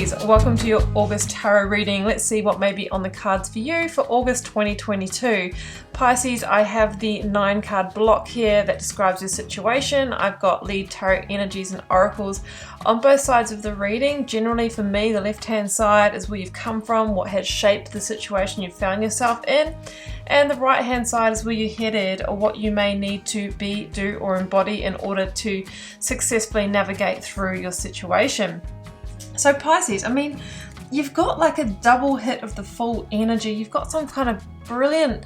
Pisces, welcome to your August tarot reading. Let's see what may be on the cards for you for August 2022. Pisces, I have the 9-card block here that describes your situation. I've got lead tarot energies and oracles on both sides of the reading. Generally for me, the left-hand side is where you've come from, what has shaped the situation you've found yourself in. And the right-hand side is where you're headed or what you may need to be, do, or embody in order to successfully navigate through your situation. So Pisces, I mean, you've got like a double hit of the full energy. You've got some kind of brilliant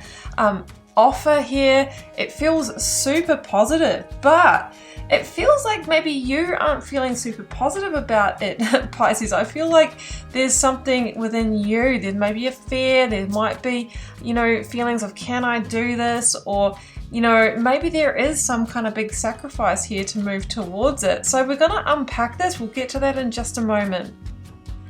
offer here. It feels super positive, but it feels like maybe you aren't feeling super positive about it, Pisces. I feel like there's something within you. There may be a fear. There might be, feelings of, can I do this? Or, maybe there is some kind of big sacrifice here to move towards it. So we're going to unpack this. We'll get to that in just a moment.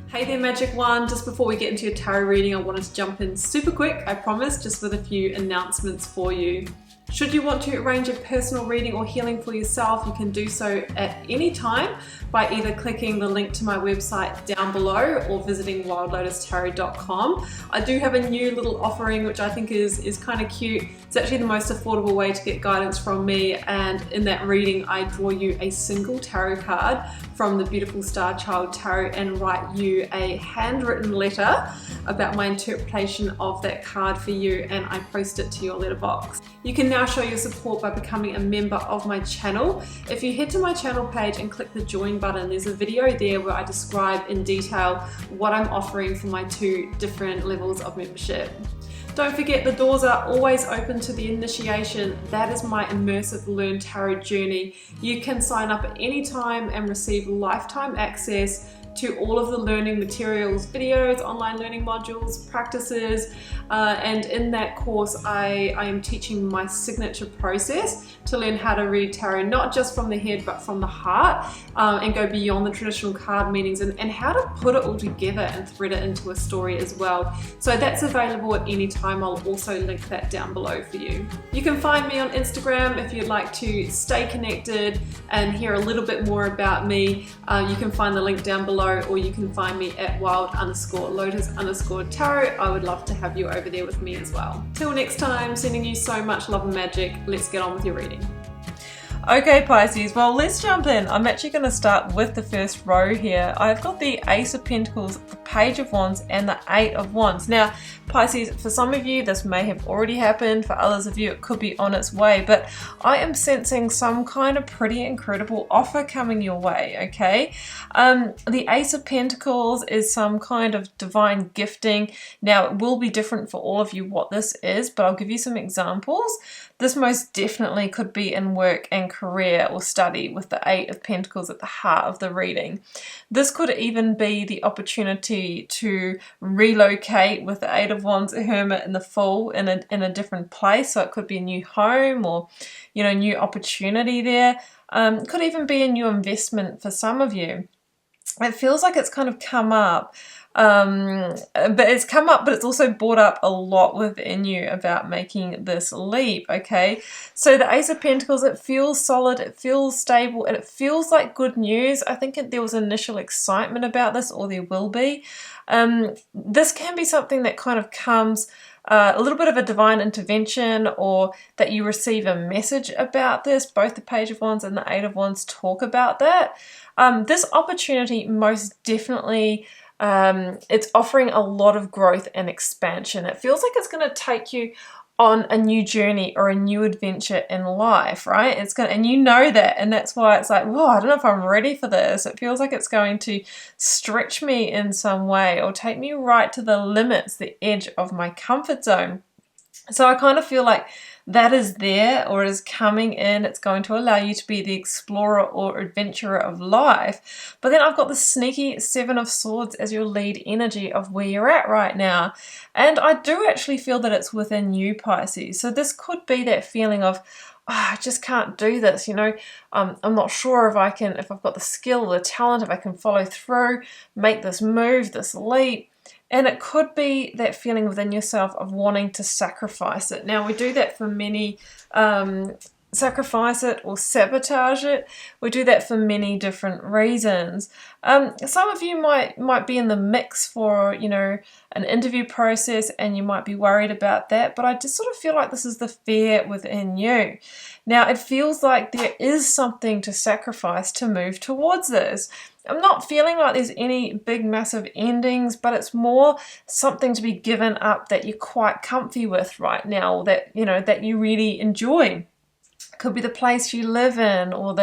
Hey there, Magic One. Just before we get into your tarot reading, I wanted to jump in super quick, I promise, just with a few announcements for you. Should you want to arrange a personal reading or healing for yourself, you can do so at any time by either clicking the link to my website down below or visiting wildlotustarot.com. I do have a new little offering which I think is kind of cute. It's actually the most affordable way to get guidance from me, and in that reading I draw you a single tarot card from the beautiful Star Child Tarot and write you a handwritten letter about my interpretation of that card for you, and I post it to your letterbox. You can now show your support by becoming a member of my channel. If you head to my channel page and click the join button, there's a video there where I describe in detail what I'm offering for my 2 different levels of membership. Don't forget, the doors are always open to the initiation. That is my immersive Learn Tarot journey. You can sign up at any time and receive lifetime access to all of the learning materials, videos, online learning modules, practices, and in that course I am teaching my signature process to learn how to read tarot, not just from the head but from the heart, and go beyond the traditional card meanings, and how to put it all together and thread it into a story as well. So that's available at any time. I'll also link that down below for you. You can find me on Instagram if you'd like to stay connected and hear a little bit more about me. You can find the link down below, or you can find me at wild_lotus_tarot. I would love to have you over there with me as well. Till next time, sending you so much love and magic. Let's get on with your reading. Okay, Pisces, well, let's jump in. I'm actually going to start with the first row here. I've got the Ace of Pentacles, the Page of Wands, and the 8 of Wands. Now, Pisces, for some of you, this may have already happened. For others of you, it could be on its way. But I am sensing some kind of pretty incredible offer coming your way, okay? The Ace of Pentacles is some kind of divine gifting. Now, it will be different for all of you what this is, but I'll give you some examples. This most definitely could be in work and career or study with the 8 of Pentacles at the heart of the reading. This could even be the opportunity to relocate with the 8 of Wands, Hermit, and the Fool in a different place. So it could be a new home or, new opportunity there. Could even be a new investment for some of you. It feels like it's kind of come up. But it's also brought up a lot within you about making this leap, okay? So the Ace of Pentacles, it feels solid, it feels stable, and it feels like good news. I think there was initial excitement about this, or there will be. This can be something that kind of comes a little bit of a divine intervention, or that you receive a message about this. Both the Page of Wands and the 8 of Wands talk about that. This opportunity most definitely, it's offering a lot of growth and expansion. It feels like it's going to take you on a new journey or a new adventure in life, right? And you know that, and that's why it's like, whoa, I don't know if I'm ready for this. It feels like it's going to stretch me in some way or take me right to the limits, the edge of my comfort zone. So I kind of feel like that is there, or is coming in. It's going to allow you to be the explorer or adventurer of life. But then I've got the sneaky 7 of Swords as your lead energy of where you're at right now. And I do actually feel that it's within you, Pisces. So this could be that feeling of, I just can't do this, I'm not sure if I've got the skill or the talent, if I can follow through, make this move, this leap. And it could be that feeling within yourself of wanting to sacrifice it. Now, we do that for many sacrifice it or sabotage it. We do that for many different reasons. Some of you might be in the mix for, you know, an interview process, and you might be worried about that, but I just sort of feel like this is the fear within you. Now, it feels like there is something to sacrifice to move towards this. I'm not feeling like there's any big massive endings, but it's more something to be given up that you're quite comfy with right now, that, you know, that you really enjoy. Could be the place you live in, or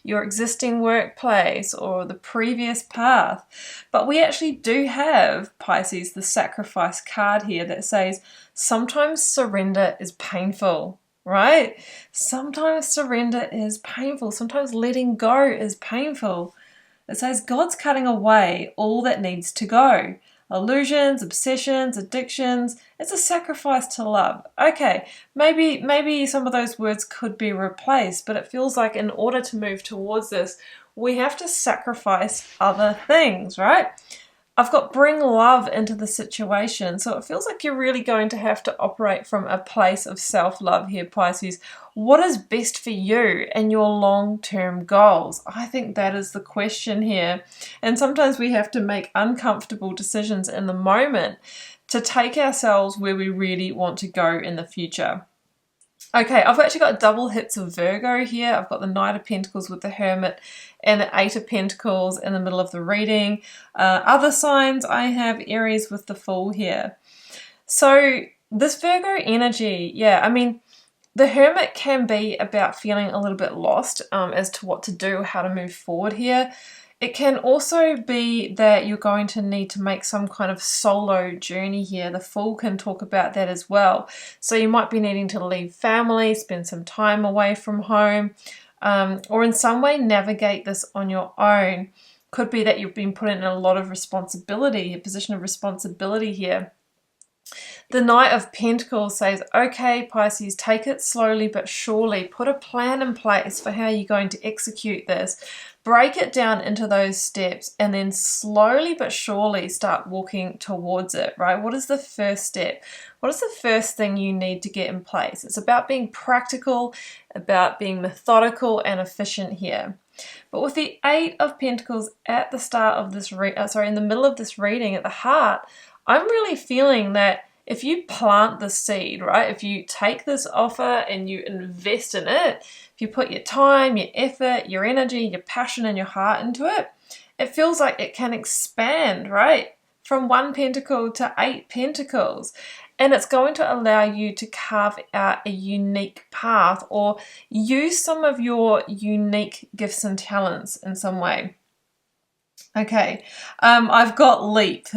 your existing workplace, or the previous path. But we actually do have, Pisces, the sacrifice card here that says sometimes surrender is painful, right? Sometimes surrender is painful. Sometimes letting go is painful. It says God's cutting away all that needs to go. Illusions, obsessions, addictions. It's a sacrifice to love. Okay, maybe some of those words could be replaced, but it feels like in order to move towards this, we have to sacrifice other things, right? I've got bring love into the situation. So it feels like you're really going to have to operate from a place of self-love here, Pisces. What is best for you and your long-term goals? I think that is the question here. And sometimes we have to make uncomfortable decisions in the moment to take ourselves where we really want to go in the future. Okay, I've actually got double hits of Virgo here. I've got the Knight of Pentacles with the Hermit and the Eight of Pentacles in the middle of the reading. Other signs, I have Aries with the Fool here. So this Virgo energy, yeah, I mean, the Hermit can be about feeling a little bit lost as to what to do, how to move forward here. It can also be that you're going to need to make some kind of solo journey here. The Fool can talk about that as well. So you might be needing to leave family, spend some time away from home, or in some way navigate this on your own. Could be that you've been put in a lot of responsibility, a position of responsibility here. The Knight of Pentacles says, okay, Pisces, take it slowly but surely. Put a plan in place for how you're going to execute this. Break it down into those steps and then slowly but surely start walking towards it, right? What is the first step? What is the first thing you need to get in place? It's about being practical, about being methodical and efficient here. But with the Eight of Pentacles at the start of this, in the middle of this reading at the heart, I'm really feeling that if you plant the seed, right, if you take this offer and you invest in it, if you put your time, your effort, your energy, your passion and your heart into it, it feels like it can expand, right, from 1 pentacle to 8 pentacles. And it's going to allow you to carve out a unique path or use some of your unique gifts and talents in some way. Okay, I've got Leap.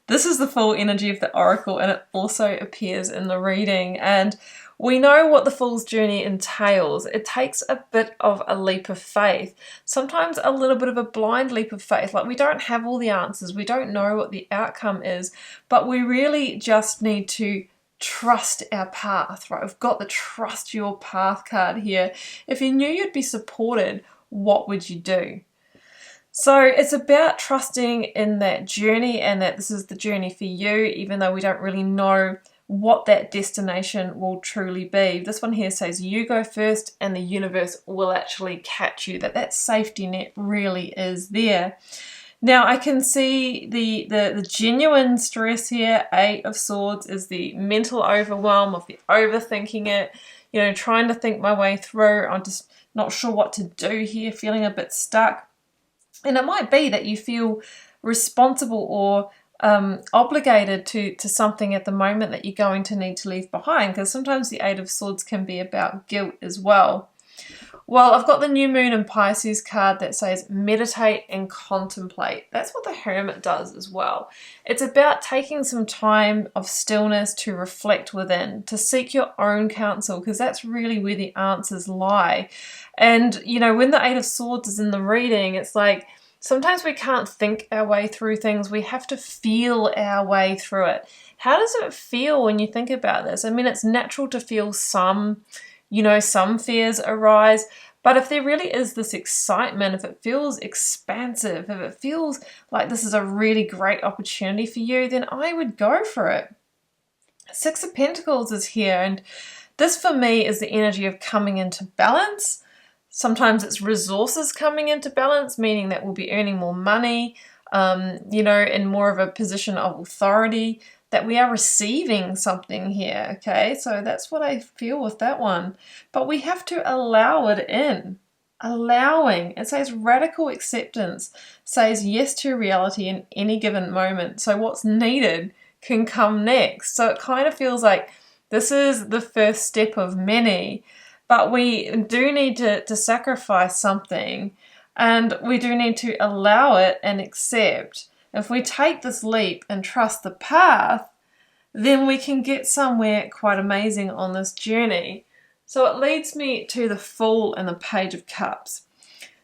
This is the full energy of the Oracle, and it also appears in the reading. And we know what the Fool's journey entails. It takes a bit of a leap of faith, sometimes a little bit of a blind leap of faith. Like, we don't have all the answers, we don't know what the outcome is, but we really just need to trust our path, right? We've got the trust your path card here. If you knew you'd be supported, what would you do? So it's about trusting in that journey and that this is the journey for you, even though we don't really know what that destination will truly be. This one here says you go first and the universe will actually catch you, that safety net really is there. Now I can see the genuine stress here. Eight of Swords is the mental overwhelm of the overthinking it, you know, trying to think my way through. I'm just not sure what to do here, feeling a bit stuck. And it might be that you feel responsible or obligated to something at the moment that you're going to need to leave behind, because sometimes the Eight of Swords can be about guilt as well. Well, I've got the New Moon in Pisces card that says meditate and contemplate. That's what the Hermit does as well. It's about taking some time of stillness to reflect within, to seek your own counsel, because that's really where the answers lie. And, you know, when the Eight of Swords is in the reading, it's like sometimes we can't think our way through things. We have to feel our way through it. How does it feel when you think about this? I mean, it's natural to feel some fears arise, but if there really is this excitement, if it feels expansive, if it feels like this is a really great opportunity for you, then I would go for it. Six of Pentacles is here, and This for me is the energy of coming into balance. Sometimes it's resources coming into balance, meaning that we'll be earning more money, you know, in more of a position of authority, that we are receiving something here, okay? So that's what I feel with that one. But we have to allow it in. Allowing, it says radical acceptance, says yes to reality in any given moment. So what's needed can come next. So it kind of feels like this is the first step of many, but we do need to sacrifice something, and we do need to allow it and accept. If we take this leap and trust the path, then we can get somewhere quite amazing on this journey. So it leads me to the Fool and the Page of Cups.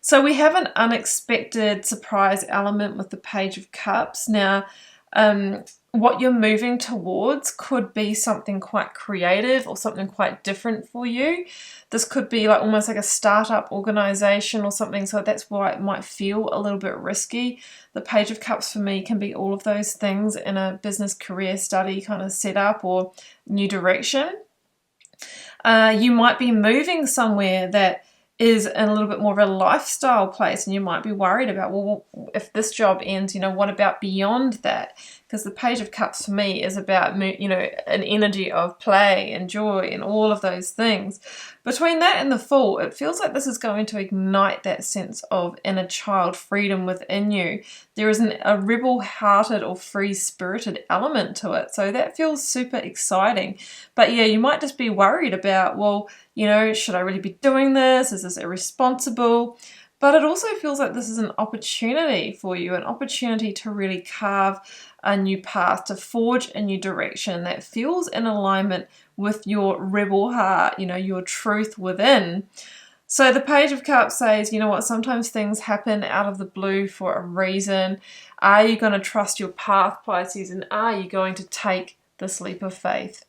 So we have an unexpected surprise element with the Page of Cups. Now, what you're moving towards could be something quite creative or something quite different for you. This could be like almost like a startup organization or something, so that's why it might feel a little bit risky. The Page of Cups for me can be all of those things in a business, career, study kind of setup or new direction. You might be moving somewhere that is in a little bit more of a lifestyle place, and you might be worried about, well, if this job ends, you know, what about beyond that? Because the Page of Cups for me is about, you know, an energy of play and joy and all of those things. Between that and the Fool, it feels like this is going to ignite that sense of inner child freedom within you. There is a rebel-hearted or free-spirited element to it, so that feels super exciting. But yeah, you might just be worried about, well, you know, should I really be doing this? Is this irresponsible? But it also feels like this is an opportunity for you, an opportunity to really carve a new path, to forge a new direction that feels in alignment with your rebel heart, you know, your truth within. So the Page of Cups says, you know what, sometimes things happen out of the blue for a reason. Are you going to trust your path, Pisces, and are you going to take this leap of faith?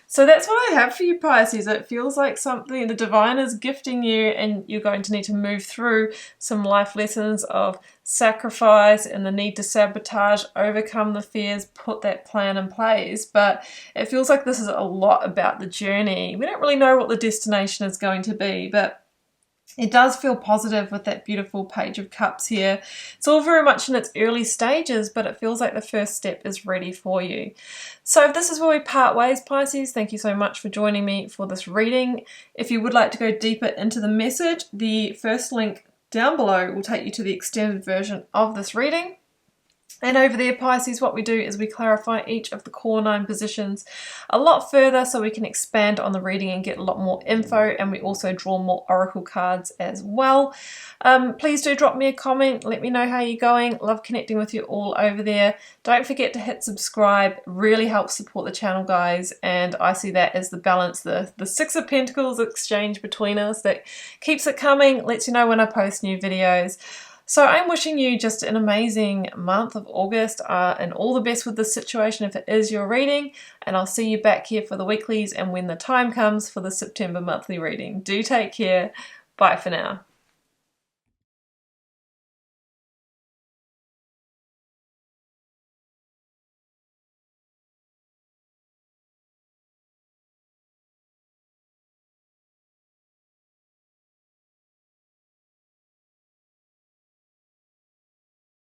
So that's what I have for you, Pisces. It feels like something the divine is gifting you, and you're going to need to move through some life lessons of sacrifice and the need to sabotage, overcome the fears, put that plan in place. But it feels like this is a lot about the journey. We don't really know what the destination is going to be, but it does feel positive with that beautiful Page of Cups here. It's all very much in its early stages, but it feels like the first step is ready for you. So if this is where we part ways, Pisces, thank you so much for joining me for this reading. If you would like to go deeper into the message, the first link down below will take you to the extended version of this reading. And over there, Pisces, what we do is we clarify each of the core 9 positions a lot further so we can expand on the reading and get a lot more info, and we also draw more oracle cards as well. Please do drop me a comment. Let me know how you're going. Love connecting with you all over there. Don't forget to hit subscribe. Really helps support the channel, guys. And I see that as the balance, the Six of Pentacles exchange between us that keeps it coming, lets you know when I post new videos. So I'm wishing you just an amazing month of August and all the best with this situation if it is your reading. And I'll see you back here for the weeklies and when the time comes for the September monthly reading. Do take care. Bye for now.